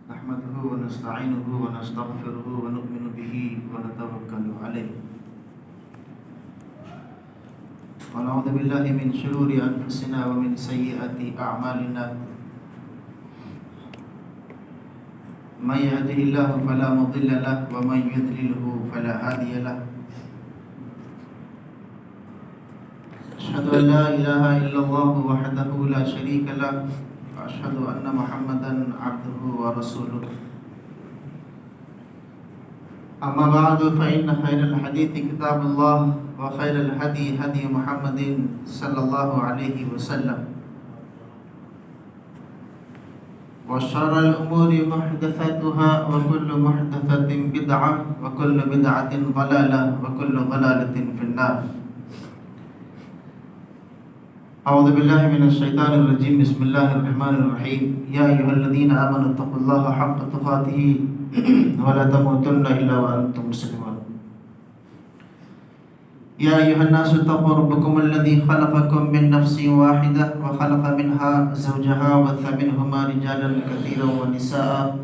نحمده ونستعينه ونستغفره ونؤمن به ونتوكل عليه ونعوذ بالله من شرور أنفسنا ومن سيئات أعمالنا من يهده الله فلا مضل له ومن يضلله فلا هادي له أشهد أن لا إله إلا الله وحده لا شريك له وأشهد أن محمدا عبده ورسوله أما بعد فإن خير الحديث كتاب الله وخير الهدي هدي محمد صلى الله عليه وسلم وشر الأمور محدثاتها وكل محدثة بدعة وكل بدعة ضلالة وكل ضلالة في النار. أعوذ بالله من الشيطان الرجيم. بسم الله الرحمن الرحيم. يا أيها الذين آمنوا اتقوا الله حق تقاته ولا تموتن إلا وأنتم مسلمون. يا أيها الناس اتقوا ربكم الذي خلقكم من نفس واحدة وخلق منها زوجها وبث منهما رجالا كثيرا ونساء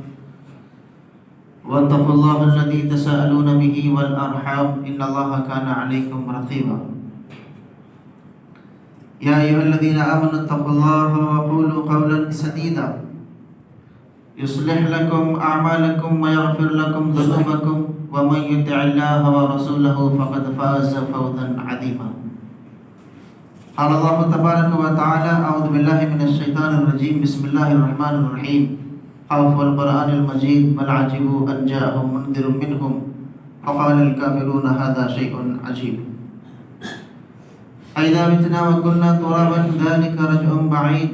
واتقوا الله الذي تساءلون به والأرحام إن الله كان عليكم رقيبا. يا أيها الذين آمنوا اتقوا الله وقولوا قولا سديدا يصلح لكم أعمالكم ويغفر لكم ذنوبكم ومن يطع الله ورسوله فقد فاز فوزا عظيما. قال الله تبارك وتعالى أعوذ بالله من الشيطان الرجيم. بسم الله الرحمن الرحيم. خوف القرآن المجيد بل عجبوا أن جاءهم منذر منهم فقال الكافرون هذا شيء عجيب. أئذا متنا وكنا ترابا ذلك رجع بعيد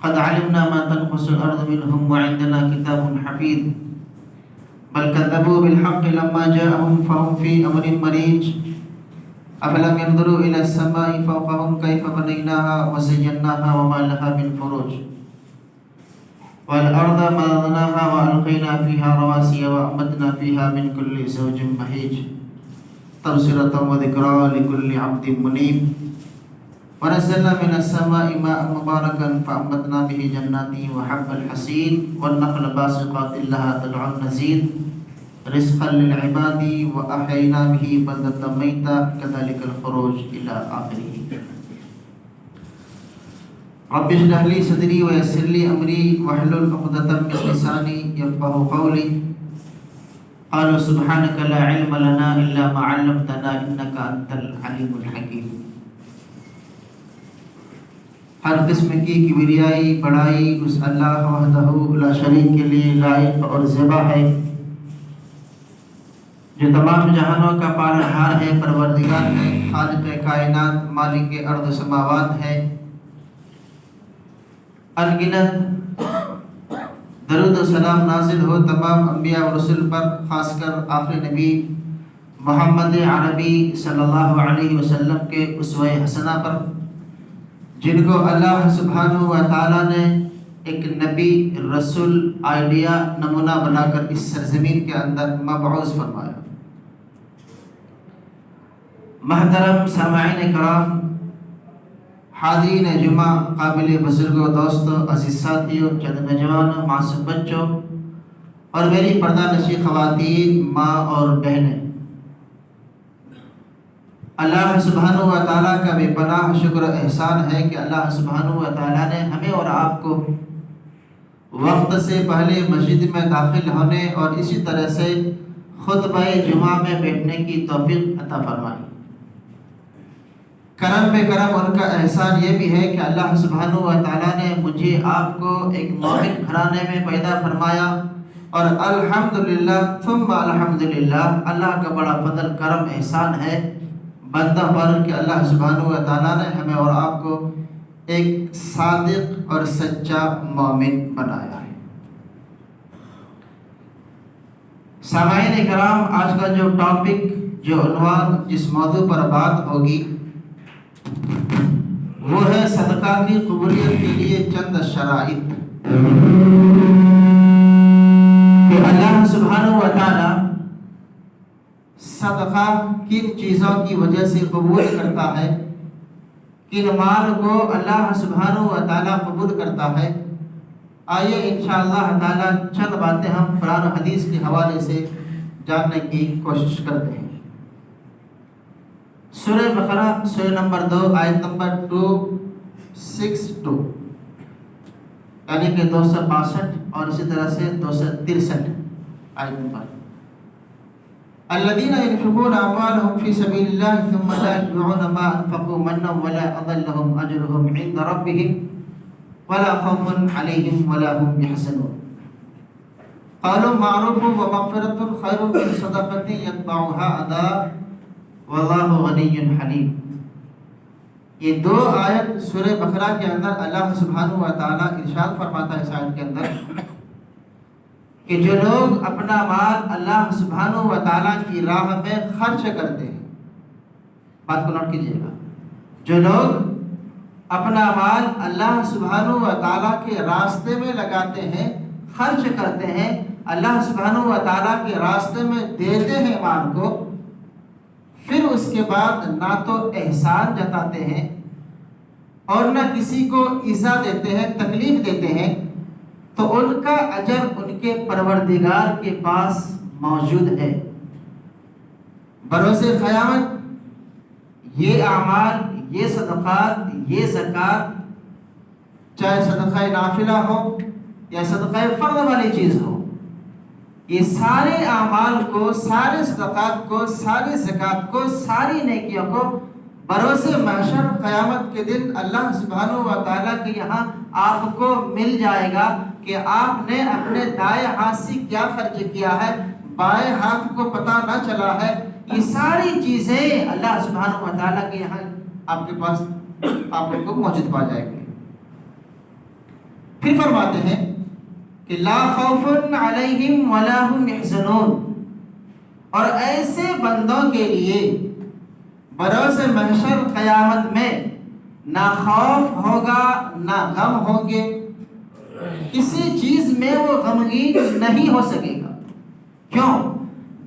قد علمنا ما تنقص الأرض منهم وعندنا كتاب حفيظ بل كذبوا بالحق لما جاءهم فهم في أمر مريج أفلم ينظروا إلى السماء فوقهم كيف بنيناها وزيناها وما لها من فروج والأرض مددناها وألقينا فيها رواسي وأنبتنا فيها من كل زوج بهيج تبصرة وذكرى لكل عبد منيب ونزلنا من السماء ماء مباركا فأنبتنا به جنات وحب الحصيد والنخل باسقات لها طلع نضيد رزقا للعباد وأحيينا به بلدة ميتا كذلك الخروج إلى آخره. رب اشرح لي صدري ويسر لي أمري واحلل عقدة من لساني يفقهوا قولي. قالوا سبحانك لا علم لنا إلا ما علمتنا إنك أنت العليم الحكيم. ہر قسم کی کبریائی بڑائی اس اللہ وحدہ لا شریک کے لیے لائق اور زیبا ہے جو تمام جہانوں کا پالنہار ہے، پروردگار ہے، خالق کائنات، مالک ارض و سماوات ہے. انگنت درود و سلام نازل ہو تمام انبیاء و رسول پر، خاص کر آخری نبی محمد عربی صلی اللہ علیہ وسلم کے اسوہ حسنہ پر، جن کو اللہ سبحانہ و تعالیٰ نے ایک نبی، رسول، آئیڈیا، نمونہ بنا کر اس سرزمین کے اندر مبعوث فرمایا. محترم سامعین کرام، حاضرین جمعہ، قابل بزرگوں، دوستوں، عزیز ساتھیوں، چند نوجوانوں، معصوم بچوں اور میری پردہ نشین خواتین، ماں اور بہنیں، اللہ سبحانہ و تعالیٰ کا بے پناہ شکر و احسان ہے کہ اللہ سبحانہ و تعالیٰ نے ہمیں اور آپ کو وقت سے پہلے مسجد میں داخل ہونے اور اسی طرح سے خطبہ جمعہ میں بیٹھنے کی توفیق عطا فرمائی. کرم پہ کرم ان کا احسان یہ بھی ہے کہ اللہ سبحانہ و تعالیٰ نے مجھے آپ کو ایک مومن گھرانے میں پیدا فرمایا اور الحمدللہ ثم الحمدللہ اللہ کا بڑا فضل کرم احسان ہے بندہ پر کہ اللہ سبحانہ و تعالیٰ نے ہمیں اور آپ کو ایک صادق اور سچا مومن بنایا ہے. سامعین کرام، آج کا جو ٹاپک، جو عنوان، جس موضوع پر بات ہوگی وہ ہے صدقہ کی قبولیت کے لیے چند شرائط. کہ اللہ سبحانہ و تعالیٰ صدقہ کن چیزوں کی وجہ سے قبول کرتا ہے، کن مال کو اللہ سبحانہ و تعالیٰ قبول کرتا ہے. آئیے انشاءاللہ تعالی چند باتیں ہم قرآن و حدیث کے حوالے سے جاننے کی کوشش کرتے ہیں۔ سورہ بقرہ سورہ نمبر 2 آیت نمبر 262 یعنی کہ 262 اور اسی طرح سے 263 آیت نمبر۔ الذين ينفقون أموالهم في سبيل الله ثم لا يتبعون ما أنفقوا منا ولا أضلهم أجرهم عند ربهم ولا خوف عليهم ولا هم يحزنون قالوا معروف ومغفرة خير من صدقة يتبعها أذى والله غني حليم۔ یہ دو آیت سورہ بقرہ کے اندر اللہ سبحانہ و تعالیٰ ارشاد فرماتا ہے اس آیت کے اندر کہ جو لوگ اپنا مال اللہ سبحانہ و تعالیٰ کی راہ میں خرچ کرتے ہیں، بات کو نوٹ کیجیے گا، جو لوگ اپنا مال اللہ سبحانہ و تعالیٰ کے راستے میں لگاتے ہیں، خرچ کرتے ہیں، اللہ سبحانہ و تعالیٰ کے راستے میں دیتے ہیں مال کو، پھر اس کے بعد نہ تو احسان جتاتے ہیں اور نہ کسی کو ایذا دیتے ہیں، تکلیف دیتے ہیں، تو ان کا اجر ان کے پروردگار کے پاس موجود ہے۔ بروز قیامت یہ اعمال، یہ صدقات، یہ زکوٰۃ، چاہے صدقہ نافلہ ہو یا صدقہ فرض والی چیز ہو، یہ سارے اعمال کو، سارے صدقات کو، ساری زکوٰۃ کو، ساری نیکیوں کو بروز محشر قیامت کے دن اللہ سبحانہ و تعالیٰ کے یہاں آپ کو مل جائے گا کہ آپ نے اپنے دائیں ہاتھ سے کیا خرچ کیا ہے، بائیں ہاتھ کو پتہ نہ چلا ہے۔ یہ ساری چیزیں اللہ سبحانہ و تعالیٰ کے یہاں آپ کے پاس آپ کو موجود پا جائے گی۔ پھر فرماتے ہیں کہ لا خوف علیہم ولا هم يحزنون، اور ایسے بندوں کے لیے بروز محشر قیامت میں نہ خوف ہوگا نہ غم ہوں گے، کسی چیز میں وہ غمگین نہیں ہو سکے گا۔ کیوں؟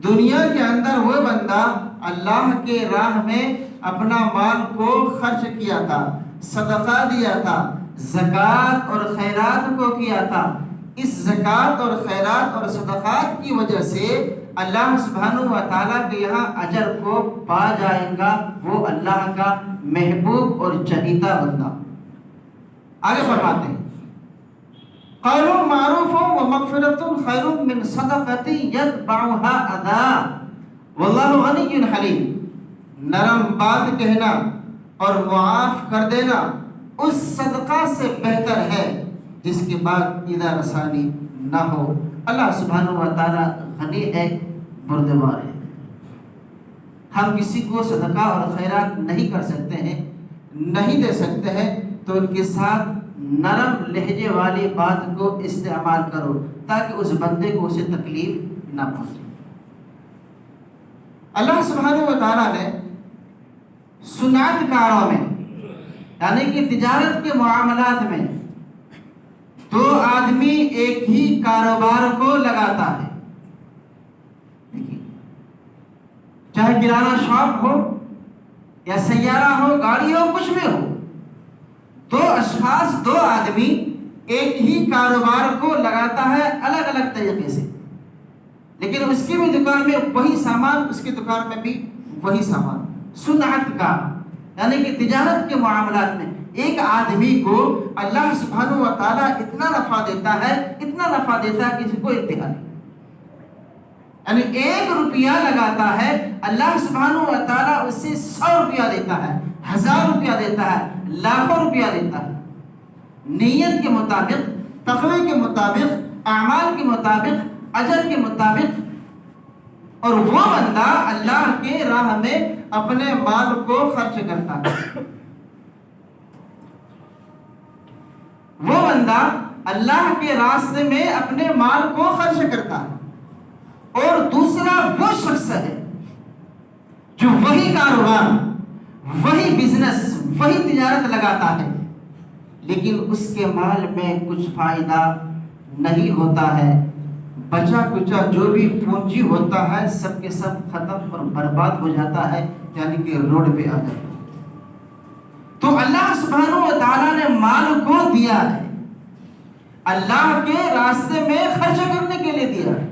دنیا کے اندر وہ بندہ اللہ کے راہ میں اپنا مال کو خرچ کیا تھا، صدقہ دیا تھا، زکوٰۃ اور خیرات کو کیا تھا، اس زکوٰۃ اور خیرات اور صدقات کی وجہ سے اللہ سبحانہ و تعالیٰ کے یہاں اجر کو پا جائے گا، وہ اللہ کا محبوب اور چہیتا بندہ۔ آگے فرماتے ہیں قَوْلٌ مَعْرُوفٌ وَمَغْفِرَةٌ خَيْرٌ مِّن صَدَقَةٍ يَتْبَعُهَا أَذًى وَاللَّهُ غَنِيٌّ حَلِيمٌ، نرم بات کہنا اور معاف کر دینا اس صدقہ سے بہتر ہے جس کے بعد ایذا رسانی نہ ہو۔ اللہ سبحانہ و تعالیٰ غنی ہے، بردبار ہے۔ ہم کسی کو صدقہ اور خیرات نہیں کر سکتے ہیں، نہیں دے سکتے ہیں، تو ان کے ساتھ نرم لہجے والی بات کو استعمال کرو تاکہ اس بندے کو اسے تکلیف نہ پہنچے۔ اللہ سبحانہ و تعالیٰ نے صنعت کاروں میں یعنی کہ تجارت کے معاملات میں دو آدمی ایک ہی کاروبار کو لگاتا ہے، چاہے کرانہ شاپ ہو یا سیارہ ہو، گاڑی ہو، کچھ بھی ہو، دو اشخاص، دو آدمی ایک ہی کاروبار کو لگاتا ہے الگ الگ طریقے سے، لیکن اس کی بھی دکان میں وہی سامان، اس کی دکان میں بھی وہی سامان۔ صنعت کا یعنی کہ تجارت کے معاملات میں ایک آدمی کو اللہ سبحانہ و تعالیٰ اتنا نفع دیتا ہے، اتنا نفع دیتا ہے کسی کو انتہا نہیں، یعنی 1 روپیہ لگاتا ہے، اللہ سبحانہ و تعالیٰ اس سے 100 روپیہ دیتا ہے، 1000 روپیہ دیتا ہے، لاکھوں روپیہ دیتا ہے، نیت کے مطابق، تقوی کے مطابق، اعمال کے مطابق، اجر کے مطابق۔ اور وہ بندہ اللہ کے راہ میں اپنے مال کو خرچ کرتا ہے، وہ بندہ اللہ کے راستے میں اپنے مال کو خرچ کرتا ہے۔ اور دوسرا وہ شخص ہے جو وہی کاروبار، وہی بزنس، وہی تجارت لگاتا ہے، لیکن اس کے مال میں کچھ فائدہ نہیں ہوتا ہے، بچا کچا جو بھی پونجی ہوتا ہے سب کے سب ختم اور برباد ہو جاتا ہے، یعنی کہ روڈ پہ آ جاتا ہے۔ تو اللہ سبحانہ و تعالیٰ نے مال کو دیا ہے، اللہ کے راستے میں خرچ کرنے کے لیے دیا ہے۔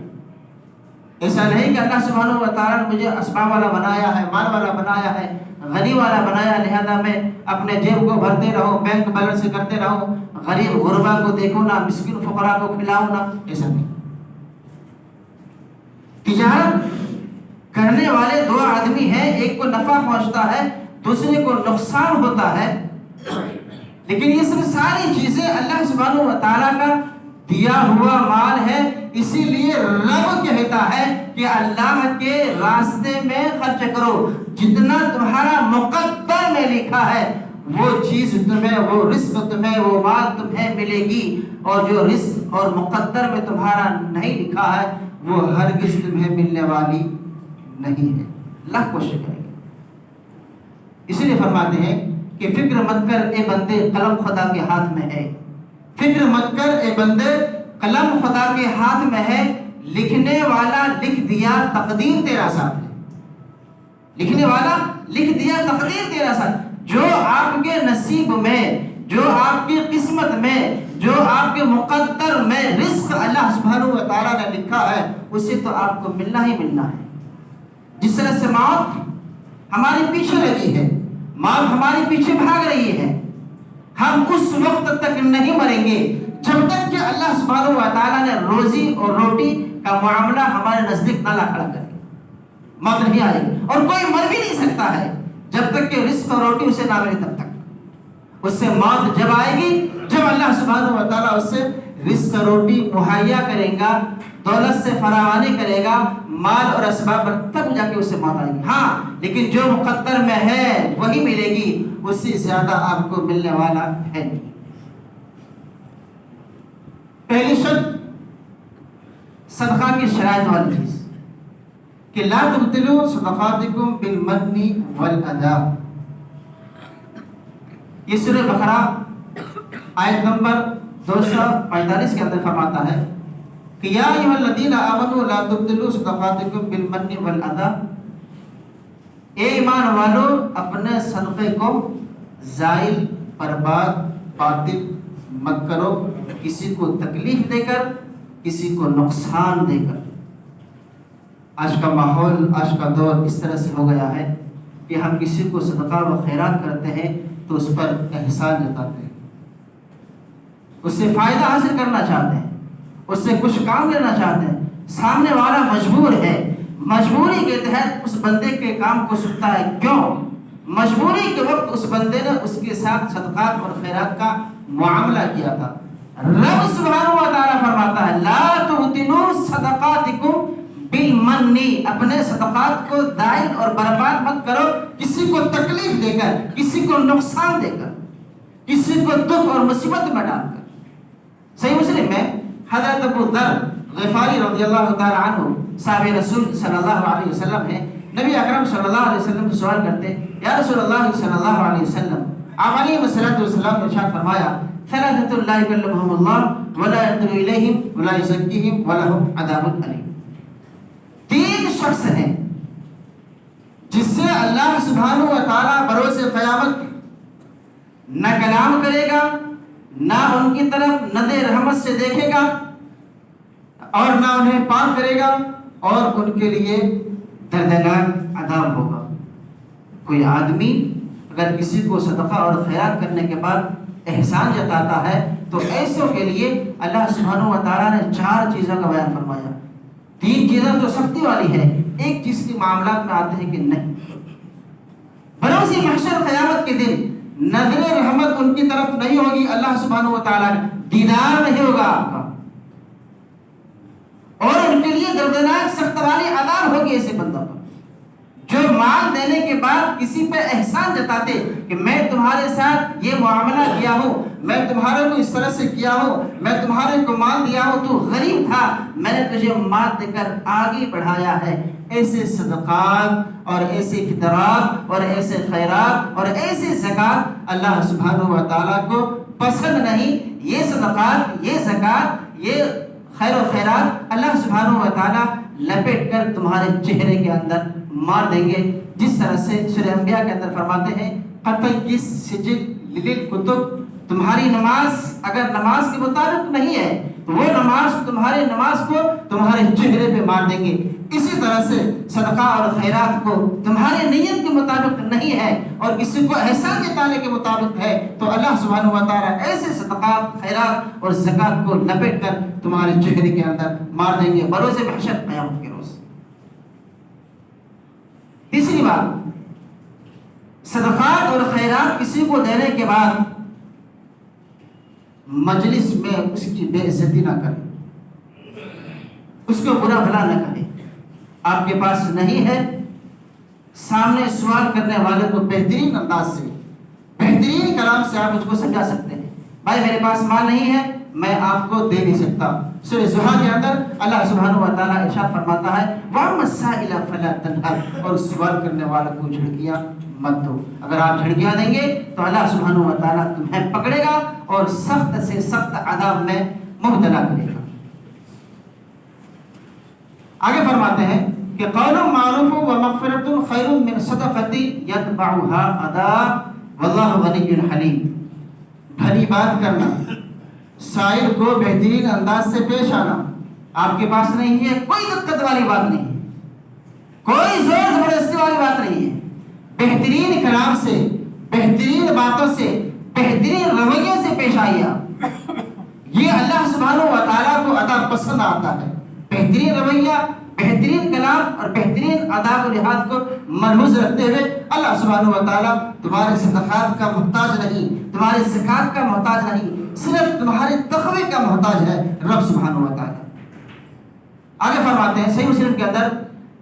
ایسا نہیں کہ اللہ سبحانہ و تعالیٰ نے مجھے اسباب والا بنایا ہے، مال والا بنایا ہے، غنی والا بنایا، لہذا میں اپنے جیب کو بھرتے رہو، بینک بیلنس کرتے رہو، غریب غربا کو دیکھو نہ، مسکین فقراء کو کھلاؤ نہ۔ ایسا نہیں۔ تجارت کرنے والے دو آدمی ہیں، ایک کو نفع پہنچتا ہے، دوسرے کو نقصان ہوتا ہے، لیکن یہ سب ساری چیزیں اللہ سبحانہ و تعالیٰ کا دیا ہوا مال ہے۔ اسی لیے رب کہتا ہے کہ اللہ کے راستے میں خرچ کرو، جتنا تمہارا مقدر میں لکھا ہے وہ چیز تمہیں، وہ رزق تمہیں، وہ مال تمہیں ملے گی، اور جو رزق اور مقدر میں تمہارا نہیں لکھا ہے وہ ہرگز تمہیں ملنے والی نہیں ہے۔ اللہ کوشش کرے گا۔ اسی لیے فرماتے ہیں کہ فکر مت کر اے بندے، قلم خدا کے ہاتھ میں ہے۔ فکر مت کر اے بندے، قلم خدا کے ہاتھ میں ہے، لکھنے والا لکھ دیا، تقدیر تیرا ساتھ ہے۔ لکھنے والا لکھ دیا، تقدیر تیرا ساتھ۔ جو آپ کے نصیب میں، جو آپ کی قسمت میں، جو آپ کے مقدر میں رزق اللہ سبحانہ و تعالیٰ نے لکھا ہے، اسے تو آپ کو ملنا ہی ملنا ہے۔ جس طرح سے موت ہمارے پیچھے لگی ہے، موت ہمارے پیچھے بھاگ رہی ہے، ہم اس وقت تک نہیں مریں گے جب تک کہ اللہ سبحانہ و تعالیٰ نے روزی اور روٹی کا معاملہ ہمارے نزدیک نہ لا کھڑا کرے۔ موت نہیں آئے گی، اور کوئی مر بھی نہیں سکتا ہے جب تک کہ رزق اور روٹی اسے نہ ملے تب تک۔ اس سے موت جب آئے گی جب اللہ سبحانہ و تعالیٰ اس سے رزق روٹی مہیا کرے گا، دولت سے فراوانی کرے گا، مال اور اسباب، تب جا کے اسے موت آئے گی۔ ہاں، لیکن جو مقدر میں ہے وہی ملے گی، اس سے زیادہ آپ کو ملنے والا ہے نہیں۔ پہلی شرط صدقہ کی شرائط والی چیز کہ لا تبطلوا صدقاتکم بالمن والاذی۔ یہ سورہ بقرہ آیت نمبر 245 کے اندر فرماتا ہے کہ یا ایھا الذین آمنوا لا تبطلوا صدقاتکم بالمن والاذی۔ اے ایمان والو، اپنے صدقے کو زائل، برباد، باطل مت کرو، کسی کو تکلیف دے کر، کسی کو نقصان دے کر۔ آج کا ماحول، آج کا دور اس طرح سے ہو گیا ہے کہ ہم کسی کو صدقہ و خیرات کرتے ہیں تو اس پر احسان جتاتے ہیں، اس سے فائدہ حاصل کرنا چاہتے ہیں، اس سے کچھ کام لینا چاہتے ہیں۔ سامنے والا مجبور ہے، مجبوری کے تحت اس بندے کے کام کو سنتا ہے۔ کیوں؟ مجبوری کے وقت اس بندے نے اس کے ساتھ صدقات اور خیرات کا معاملہ کیا تھا۔ رب سبحانہ و تعالیٰ فرماتا ہے لا تبطلوا صدقاتکم بالمن، اپنے صدقات کو دائل اور برباد مت کرو، کسی کو تکلیف دے کر، کسی کو نقصان دے کر، کسی کو دکھ اور مصیبت میں ڈال کر۔ صحیح مسلم میں حضرت ابو ذر غفاری رضی اللہ تعالی عنہ صحابہ رسول صلی اللہ علیہ وسلم ہیں، نبی اکرم صلی اللہ علیہ وسلم سے سوال کرتے یا رسول اللہ صلی اللہ علیہ وسلم، آپ علیہ السلام نے ارشاد فرمایا ثلاثۃ لا یکلمهم اللہ ولا ينظر الیہم ولا یزکیہم ولہم عذاب الیم۔ تین شخص ہیں جس سے اللہ سبحانہ و تعالیٰ بروز قیامت نہ کلام کرے گا، نہ ان کی طرف نظر رحمت سے دیکھے گا، اور نہ انہیں پاک کرے گا، اور ان کے لیے دردناک عذاب ہوگا۔ کوئی آدمی اگر کسی کو صدقہ اور خیرات کرنے کے بعد احسان جتاتا ہے تو ایسوں کے لیے اللہ سبحانہ و تعالیٰ نے چار چیزوں کا بیان فرمایا۔ تین چیزیں جو سختی والی ہے، ایک چیز کے معاملات میں آتے ہیں کہ نہیں، بروز محشر قیامت کے دن نظر رحمت ان کی طرف نہیں ہوگی، اللہ سبحانہ و تعالیٰ دیدار نہیں ہوگا آپ کا، اور ان کے لیے دردناک سخت والی عذاب ہوگی ایسے بندوں پر جو مال دینے کے بعد کسی پہ احسان جتاتے کہ میں تمہارے ساتھ یہ معاملہ کیا ہوں، میں تمہارے کو اس طرح سے کیا ہوں، میں تمہارے کو مال دیا ہوں، تو غریب تھا، میں نے تجھے مال دے کر آگے بڑھایا ہے۔ ایسے صدقات اور ایسے فطرات اور ایسے خیرات اور ایسے زکات اللہ سبحانہ و تعالیٰ کو پسند نہیں۔ یہ صدقات، یہ زکات، یہ خیر و خیرات اللہ سبحانہ و تعالیٰ لپیٹ کر تمہارے چہرے کے اندر مار دیں گے، جس طرح سے سورہ انبیاء کے اندر فرماتے ہیں قتل کی سجل للکتب تمہاری نماز اگر نماز کے مطابق نہیں ہے تو وہ نماز تمہاری نماز کو تمہارے چہرے پہ مار دیں گے. اسی طرح سے صدقہ اور خیرات کو تمہاری نیت کے مطابق نہیں ہے اور کسی کو احسان جتانے کے مطابق ہے تو اللہ سبحانہ و تعالیٰ ایسے صدقات خیرات اور زکات کو لپیٹ کر تمہارے چہرے کے اندر مار دیں گے بروز محشر قیامت کے روز. تیسری بات، صدقات اور خیرات کسی کو دینے کے بعد مجلس میں اس کی بے عزتی نہ کرے، اس کو برا بھلا نہ کرے. آپ کے پاس نہیں ہے، سامنے سوال کرنے والے کو بہترین انداز سے بہترین کلام سے آپ اس کو سمجھا سکتے ہیں. بھائی میرے پاس مال نہیں ہے، میں آپ کو دے نہیں سکتا. سورہ زحا کے اندر اللہ سبحانہ و تعالیٰ ارشاد فرماتا ہے وَأَمَّا السَّائِلَ فَلَا تَنْهَرْ، اور سوال کرنے والے کو جھڑکیاں مت دو. اگر آپ جھڑکیاں دیں گے تو اللہ سبحانہ و تعالیٰ تمہیں پکڑے گا اور سخت سے سخت عذاب میں مبتلا کرے گا. آگے فرماتے ہیں کہ قول معروف و مغفرۃ خیر من صدقۃ یتبعها اذى واللہ غنی حلیم. بھلی بات کرنا، سائل کو بہترین انداز سے پیش آنا. آپ کے پاس نہیں ہے، کوئی دقت والی بات نہیں ہے، کوئی زور زبردستی والی بات نہیں ہے. بہترین کلام سے، بہترین باتوں سے، بہترین رویے سے پیش آئیے. یہ اللہ سبحانہ و تعالیٰ کو عطا پسند آتا ہے. بہترین رویہ، بہترین کلام اور بہترین آداب و لحاظ کو ملحوظ رکھتے ہوئے اللہ سبحانہ و تعالیٰ تمہارے صدقات کا محتاج نہیں، تمہارے زکات کا محتاج نہیں، صرف تمہارے تقوی کا محتاج ہے رب سبحانہ و تعالیٰ. آگے فرماتے ہیں صحیح مسلم کے اندر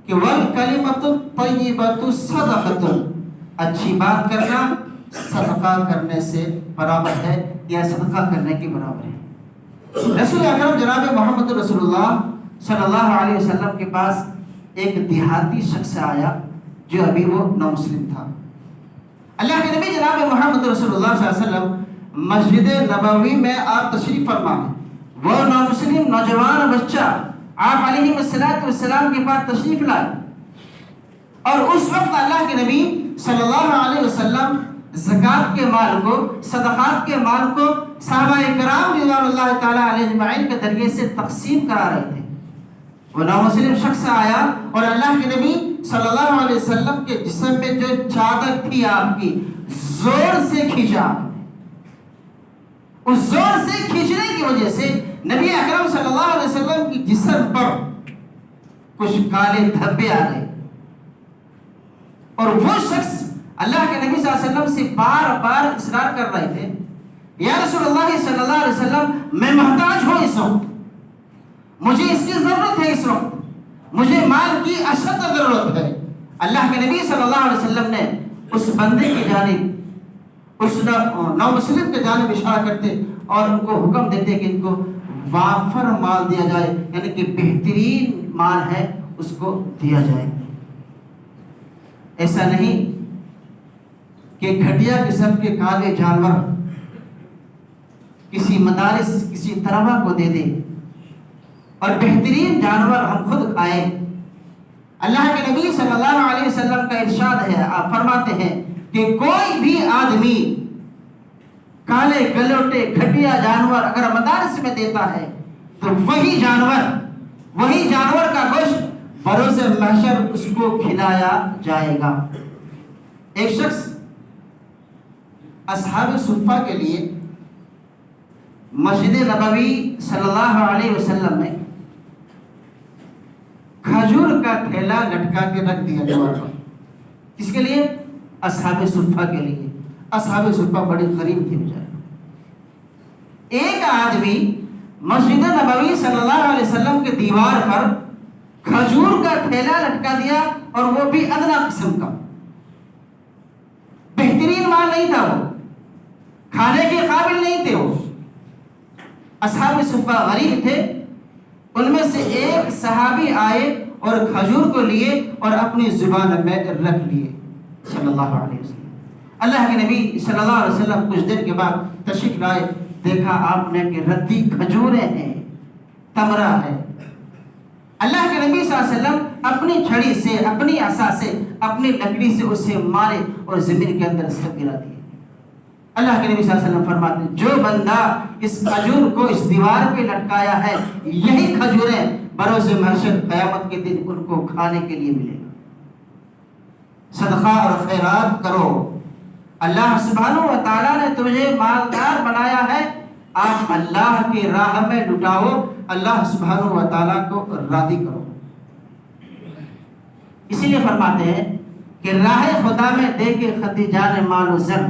کہ وَالْكَلِمَةُ الطَّيِّبَةُ صَدَقَةٌ، اچھی بات کرنا صدقہ کرنے سے برابر ہے یا صدقہ کرنے کے برابر ہے. رسول اکرم جناب محمد رسول اللہ صلی اللہ علیہ وسلم کے پاس ایک دیہاتی شخص آیا جو ابھی وہ نامسلم تھا. اللہ کے نبی جناب محمد رسول اللہ صلی اللہ علیہ وسلم مسجد نبوی میں آپ تشریف فرما ہیں. وہ نامسلم نوجوان بچہ آپ علیہ السلام کے پاس تشریف لائے اور اس وقت اللہ کے نبی صلی اللہ علیہ وسلم زکات کے مال کو، صدقات کے مال کو صحابہ کرام رضوان اللہ تعالیٰ علیہ اجمعین کے ذریعے سے تقسیم کرا رہے تھے. وہ نامسلم شخص آیا اور اللہ کے نبی صلی اللہ علیہ وسلم کے جسم میں جو چادر تھی آپ کی زور سے کھینچا. اس زور سے کھینچنے کی وجہ سے نبی اکرم صلی اللہ علیہ وسلم کی جسم پر کچھ کالے دھبے آ گئے اور وہ شخص اللہ کے نبی صلی اللہ علیہ وسلم سے بار بار اصرار کر رہے تھے یا رسول اللہ صلی اللہ علیہ وسلم میں محتاج ہوں، اس وقت مجھے اس کی ضرورت ہے، اس وقت مجھے مال کی اشد ضرورت ہے. اللہ کے نبی صلی اللہ علیہ وسلم نے اس بندے کی جانب، اس نامسلم کی جانب اشارہ کرتے اور ان کو حکم دیتے کہ ان کو وافر مال دیا جائے، یعنی کہ بہترین مال ہے اس کو دیا جائے. ایسا نہیں کہ گھٹیا قسم کے کالے جانور کسی مدارس، کسی طلبہ کو دے دے اور بہترین جانور ہم خود کھائیں. اللہ کے نبی صلی اللہ علیہ وسلم کا ارشاد ہے، آپ فرماتے ہیں کہ کوئی بھی آدمی کالے گلوٹے گھٹیا جانور اگر مدارس میں دیتا ہے تو وہی جانور کا گوشت بروز محشر اس کو کھلایا جائے گا. ایک شخص اصحاب صفہ کے لیے مسجد نبوی صلی اللہ علیہ وسلم میں کھجور کا تھیلا لٹکا کے رکھ دیا دیوار پر. کس کے لیے؟ اصحاب صفہ کے لیے. اصحاب صفہ بڑے غریب تھے بیچارے. ایک آدمی مسجد نبوی صلی اللہ علیہ وسلم کے دیوار پر کھجور کا تھیلا لٹکا دیا اور وہ بھی ادنا قسم کا. بہترین مال نہیں تھا، وہ کھانے کے قابل نہیں تھے. وہ اصحاب صفہ غریب تھے. ان میں سے ایک صحابی آئے اور کھجور کو لیے اور اپنی زبان میں رکھ لیے صلی اللہ علیہ وسلم. اللہ کے نبی صلی اللہ علیہ وسلم کچھ دیر کے بعد تشریف لائے. دیکھا آپ نے کہ ردی کھجوریں ہیں، تمرہ ہے. اللہ کے نبی صلی اللہ علیہ وسلم اپنی چھڑی سے، اپنی عصا سے، اپنی لکڑی سے اسے مارے اور زمین کے اندر سب گرا دیے. اللہ کے نبی صلی اللہ علیہ وسلم فرماتے ہیں جو بندہ اس کھجور کو اس دیوار پہ لٹکایا ہے یہی کھجوریں بروز محشر قیامت کے دن ان کو کھانے کے لیے ملے گا۔ صدقہ اور خیرات کرو، اللہ سبحانہ و تعالیٰ نے تمہیں مالدار بنایا ہے، آپ اللہ کی راہ میں لٹاؤ، اللہ سبحانہ و تعالیٰ کو راضی کرو۔ اسی لیے فرماتے ہیں کہ راہ خدا میں دے کے خدیجان مال و زر،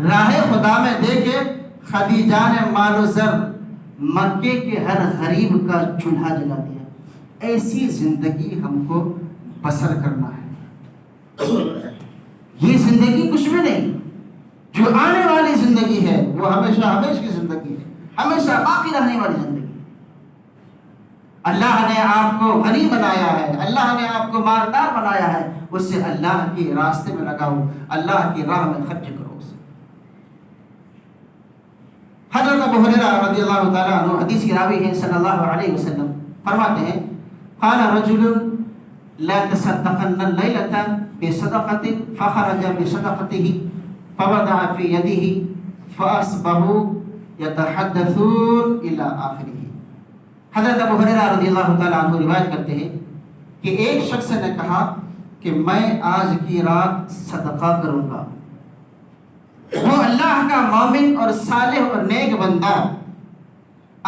راہ خدا میں دے کے خدیجان مال و زر، مکے کے ہر غریب کا چولہا جلا دیا۔ ایسی زندگی ہم کو بسر کرنا ہے۔ یہ زندگی کچھ بھی نہیں، جو آنے والی زندگی ہے وہ ہمیشہ ہمیشہ کی زندگی ہے، ہمیشہ باقی رہنے والی زندگی۔ اللہ نے آپ کو غنی بنایا ہے، اللہ نے آپ کو مالدار بنایا ہے، اس سے اللہ کے راستے میں لگاؤ، اللہ کی راہ میں خرچ کرو اسے۔ حضرت ابو ہریرہ رضی اللہ تعالیٰ عنہ حدیث کی راوی ہیں صلی اللہ علیہ وسلم فرماتے ہیں قال رجل لا تصدقن الليلة بصدقة فخرج بصدقته فوضع في يده فأصبحوا يتحدثون إلى آخره۔ حضرت ابو ہریرہ رضی اللہ تعالیٰ عنہ روایت کرتے ہیں کہ ایک شخص نے کہا کہ میں آج کی رات صدقہ کروں گا۔ وہ اللہ کا مومن اور صالح اور نیک بندہ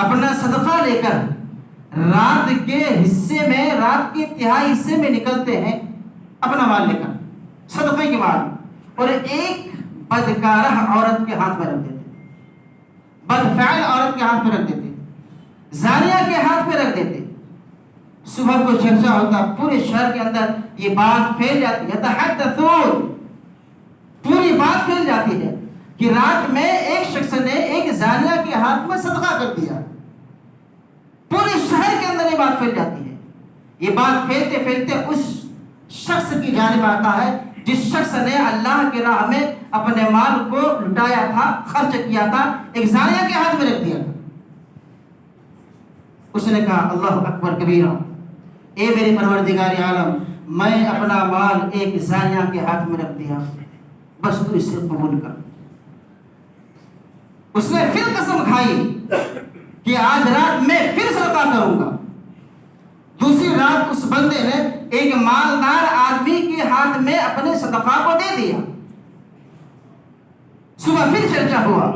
اپنا صدقہ لے کر رات کے حصے میں، رات کے تہائی حصے میں نکلتے ہیں اپنا مال لے کر، صدقے کے مال، اور ایک بدکارہ عورت کے ہاتھ میں رکھ دیتے، بدفعل عورت کے ہاتھ میں رکھ دیتے، زانیہ کے ہاتھ میں رکھ دیتے۔ صبح کو چرچا ہوتا، پورے شہر کے اندر یہ بات پھیل جاتی ہے، یتحدثون، پوری بات پھیل جاتی ہے کہ رات میں ایک شخص نے ایک زانیہ کے ہاتھ میں صدقہ کر دیا۔ پورے شہر کے اندر یہ بات پھیل جاتی ہے۔ یہ بات پھیلتے پھیلتے اس شخص کی جانب آتا ہے جس شخص نے اللہ کی راہ میں اپنے مال کو لٹایا تھا، خرچ کیا تھا، ایک زانیہ کے ہاتھ میں رکھ دیا تھا۔ اس نے کہا اللہ اکبر کبیرہ، اے میرے پروردگار عالم، میں اپنا مال ایک زانیہ کے ہاتھ میں رکھ دیا، بس تو اسے قبول کر۔ اس نے پھر قسم کھائی کہ آج رات میں پھر صدقہ کروں گا۔ دوسری رات اس بندے نے ایک مالدار آدمی کے ہاتھ میں اپنے صدقہ کو دے دیا۔ صبح پھر چرچا ہوا،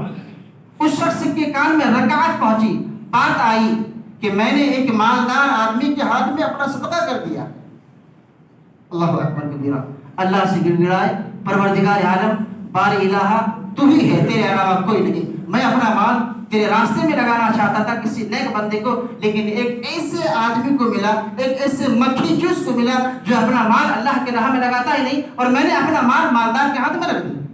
اس شخص کے کان میں رکعت پہنچی، بات آئی کہ میں نے ایک مالدار آدمی کے ہاتھ میں اپنا صدقہ کر دیا۔ اللہ اکبر کبیرہ، اللہ سے گڑ گڑائے، پروردگار عالم باری الہ تو ہی ہے، تیرے علاوہ کوئی نہیں۔ میں اپنا مال تیرے راستے میں لگانا چاہتا تھا کسی نیک بندے کو، لیکن ایک ایسے آدمی کو ملا، ایک ایسے مکھی چوس کو ملا جو اپنا مال اللہ کے راہ میں لگاتا ہی نہیں، اور میں نے اپنا مال مالدار کے ہاتھ میں رکھ دیا۔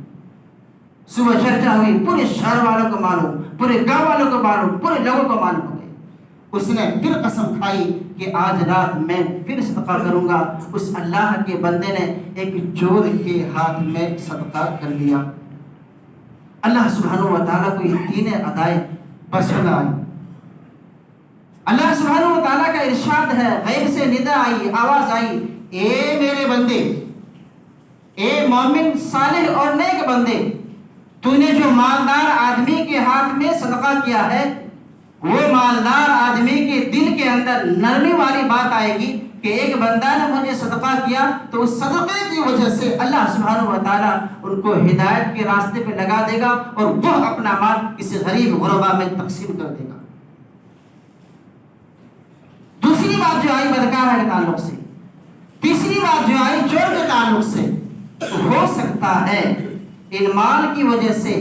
صبح چرچا ہوئی، پورے شہر والوں کو معلوم، پورے گاؤں والوں کو معلوم، پورے لوگوں کو معلوم ہو گئے۔ اس نے پھر قسم کھائی کہ آج رات میں پھر صدقہ کروں گا۔ اس اللہ کے بندے نے ایک چور کے ہاتھ میں صدقہ کر دیا۔ اللہ سبحانہ و تعالیٰ کو یہ تینیں ادائیں پسند آئی۔ اللہ سبحانہ و تعالیٰ کا ارشاد ہے، غیب سے ندا آئی، آواز آئی، اے میرے بندے، اے مومن صالح اور نیک بندے، تو نے جو مالدار آدمی کے ہاتھ میں صدقہ کیا ہے، وہ مالدار آدمی کے دل کے اندر نرمی والی بات آئے گی کہ ایک بندہ نے مجھے صدقہ کیا، تو اس صدقے کی وجہ سے اللہ سبحانہ و تعالیٰ ان کو ہدایت کے راستے پہ لگا دے گا، اور وہ اپنا مال کسی غریب غربا میں تقسیم کر دے گا۔ دوسری بات جو آئی بدکارہ کے تعلق سے، تیسری بات جو آئی چور کے تعلق سے، ہو سکتا ہے ان مال کی وجہ سے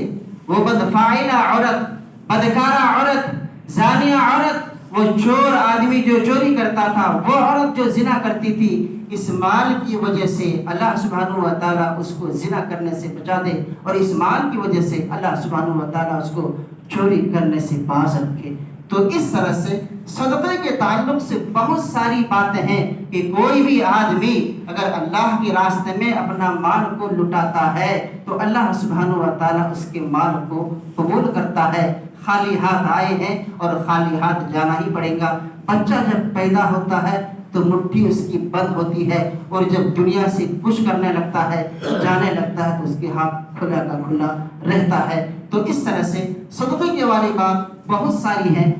وہ بدفاعلہ عورت، بدکارہ عورت، زانیہ عورت، وہ چور آدمی جو چوری کرتا تھا، وہ عورت جو زنا کرتی تھی، اس مال کی وجہ سے اللہ سبحانہ و تعالیٰ اس کو زنا کرنے سے بچا دے، اور اس مال کی وجہ سے اللہ سبحانہ و تعالیٰ اس کو چوری کرنے سے باز رکھے۔ تو اس طرح سے صدقے کے تعلق سے بہت ساری باتیں ہیں کہ کوئی بھی آدمی اگر اللہ کے راستے میں اپنا مال کو لٹاتا ہے تو اللہ سبحانہ و تعالیٰ اس کے مال کو قبول کرتا ہے۔ خالی ہاتھ آئے ہیں اور خالی ہاتھ جانا ہی پڑے گا۔ بچہ جب پیدا ہوتا ہے تو مٹھی اس کی بند ہوتی ہے، اور جب دنیا سے کچھ کرنے لگتا ہے، جانے لگتا ہے، تو اس کے ہاتھ کھلا کا کھلا رہتا ہے۔ تو اس طرح سے صدقے کے والی بات بہت ساری ہیں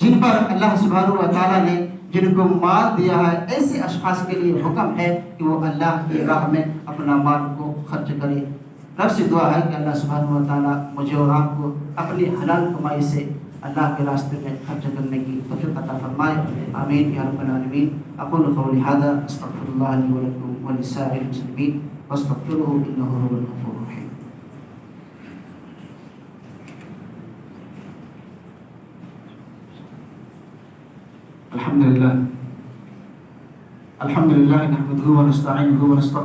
جن پر اللہ سبحانہ و تعالیٰ نے جن کو مال دیا ہے، ایسے اشخاص کے لیے حکم ہے کہ وہ اللہ کی راہ میں اپنا مال کو خرچ کرے۔ رب سے دعا ہے کہ اللہ سبحانہ و تعالیٰ مجھے اور آپ کو اپنی حلال کمائی سے اللہ کے راستے میں خرچ کرنے کی توفیق عطا فرمائے، آمین یا رب العالمین۔ اقول قولی ھذا استغفر اللہ لی ولکم ولسائر المسلمین واستغفروہ انہ هو الغفور الرحیم۔ الحمد للہ نحمده ونستعینه ونستغفره